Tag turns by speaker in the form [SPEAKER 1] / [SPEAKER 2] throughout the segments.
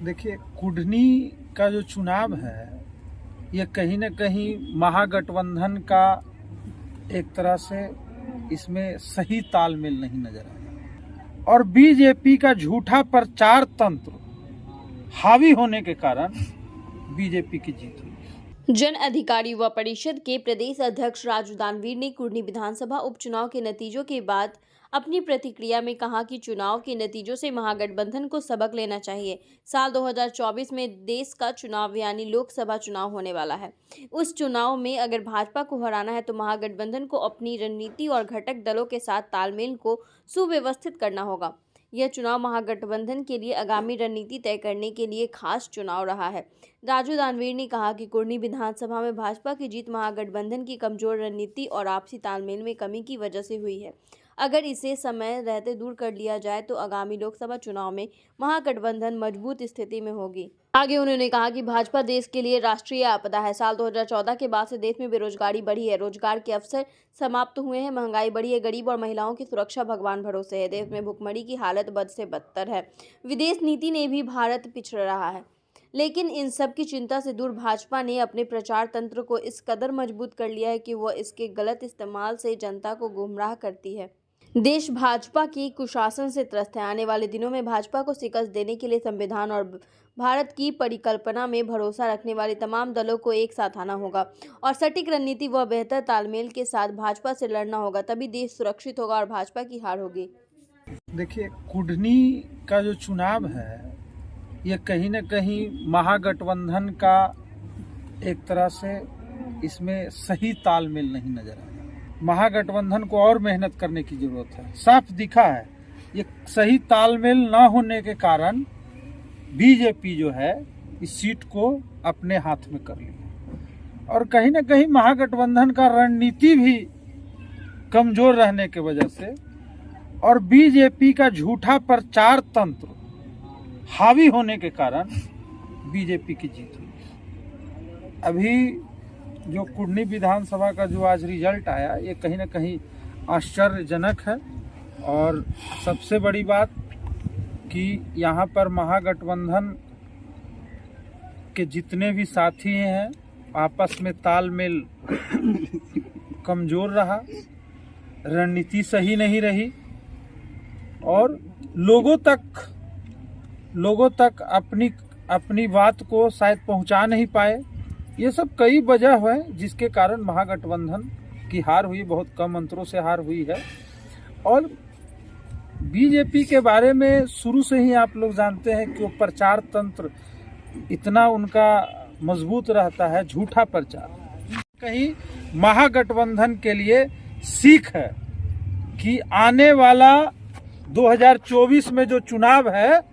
[SPEAKER 1] देखिए, कुढ़नी का जो चुनाव है ये कहीं न कहीं महागठबंधन का एक तरह से इसमें सही तालमेल नहीं नजर आया और बीजेपी का झूठा प्रचार तंत्र हावी होने के कारण बीजेपी की जीत हुई।
[SPEAKER 2] जन अधिकार युवा परिषद के प्रदेश अध्यक्ष राजू दानवीर ने कुढ़नी विधानसभा उपचुनाव के नतीजों के बाद अपनी प्रतिक्रिया में कहा कि चुनाव के नतीजों से महागठबंधन को सबक लेना चाहिए। साल 2024 में देश का चुनाव यानी लोकसभा चुनाव होने वाला है। उस चुनाव में अगर भाजपा को हराना है तो महागठबंधन को अपनी रणनीति और घटक दलों के साथ तालमेल को सुव्यवस्थित करना होगा। यह चुनाव महागठबंधन के लिए आगामी रणनीति तय करने के लिए खास चुनाव रहा है। राजू दानवीर ने कहा कि कुढ़नी विधानसभा में भाजपा की जीत महागठबंधन की कमजोर रणनीति और आपसी तालमेल में कमी की वजह से हुई है। अगर इसे समय रहते दूर कर लिया जाए तो आगामी लोकसभा चुनाव में महागठबंधन मजबूत स्थिति में होगी। आगे उन्होंने कहा कि भाजपा देश के लिए राष्ट्रीय आपदा है। साल 2014 के बाद से देश में बेरोजगारी बढ़ी है, रोजगार के अवसर समाप्त हुए हैं, महंगाई बढ़ी है, गरीब और महिलाओं की सुरक्षा भगवान भरोसे है। देश में भुखमरी की हालत बद से बदतर है। विदेश नीति ने भी भारत पिछड़ रहा है। लेकिन इन सब की चिंता से दूर भाजपा ने अपने प्रचार तंत्र को इस कदर मजबूत कर लिया है कि वह इसके गलत इस्तेमाल से जनता को गुमराह करती है। देश भाजपा की कुशासन से त्रस्त है। आने वाले दिनों में भाजपा को शिकस्त देने के लिए संविधान और भारत की परिकल्पना में भरोसा रखने वाले तमाम दलों को एक साथ आना होगा और सटीक रणनीति व बेहतर तालमेल के साथ भाजपा से लड़ना होगा। तभी देश सुरक्षित होगा और भाजपा की हार होगी।
[SPEAKER 1] देखिए, कुढ़नी का जो चुनाव है ये कहीं न कहीं महागठबंधन का एक तरह से इसमें सही तालमेल नहीं नजर आया। महागठबंधन को और मेहनत करने की जरूरत है। साफ दिखा है ये सही तालमेल ना होने के कारण बीजेपी जो है इस सीट को अपने हाथ में कर ली और कहीं न कहीं महागठबंधन का रणनीति भी कमजोर रहने की वजह से और बीजेपी का झूठा प्रचार तंत्र हावी होने के कारण बीजेपी की जीत हुई। अभी जो कुढ़नी विधानसभा का जो आज रिजल्ट आया ये कहीं ना कहीं आश्चर्यजनक है और सबसे बड़ी बात कि यहाँ पर महागठबंधन के जितने भी साथी हैं आपस में तालमेल कमजोर रहा, रणनीति सही नहीं रही और लोगों तक अपनी बात को शायद पहुंचा नहीं पाए। ये सब कई वजह है जिसके कारण महागठबंधन की हार हुई, बहुत कम अंतरों से हार हुई है। और बीजेपी के बारे में शुरू से ही आप लोग जानते हैं कि वो प्रचार तंत्र इतना उनका मजबूत रहता है, झूठा प्रचार। कहीं महागठबंधन के लिए सीख है कि आने वाला 2024 में जो चुनाव है,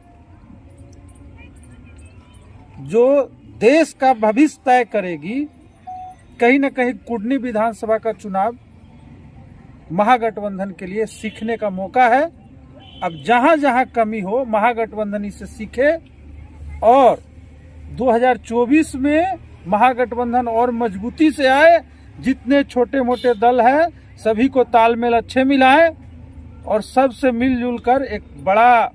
[SPEAKER 1] जो देश का भविष्य तय करेगी, कहीं न कहीं कुढ़नी विधानसभा का चुनाव महागठबंधन के लिए सीखने का मौका है। अब जहां जहां कमी हो महागठबंधन इससे सीखे और 2024 में महागठबंधन और मजबूती से आए। जितने छोटे मोटे दल हैं सभी को तालमेल अच्छे मिलाए और सबसे मिलजुल कर एक बड़ा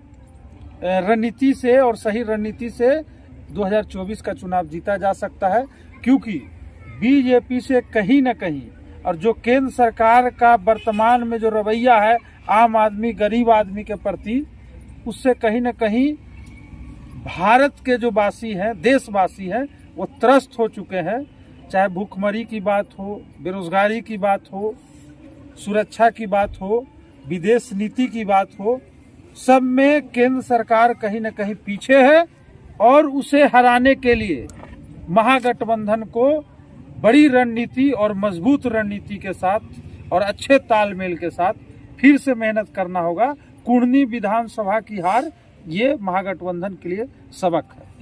[SPEAKER 1] रणनीति से और सही रणनीति से 2024 का चुनाव जीता जा सकता है। क्योंकि बीजेपी से कहीं न कहीं और जो केंद्र सरकार का वर्तमान में जो रवैया है आम आदमी गरीब आदमी के प्रति, उससे कहीं न कहीं भारत के जो वासी हैं, देशवासी हैं, वो त्रस्त हो चुके हैं। चाहे भूखमरी की बात हो, बेरोजगारी की बात हो, सुरक्षा की बात हो, विदेश नीति की बात हो, सब में केंद्र सरकार कहीं न कहीं पीछे है और उसे हराने के लिए महागठबंधन को बड़ी रणनीति और मजबूत रणनीति के साथ और अच्छे तालमेल के साथ फिर से मेहनत करना होगा। कुढ़नी विधानसभा की हार ये महागठबंधन के लिए सबक है।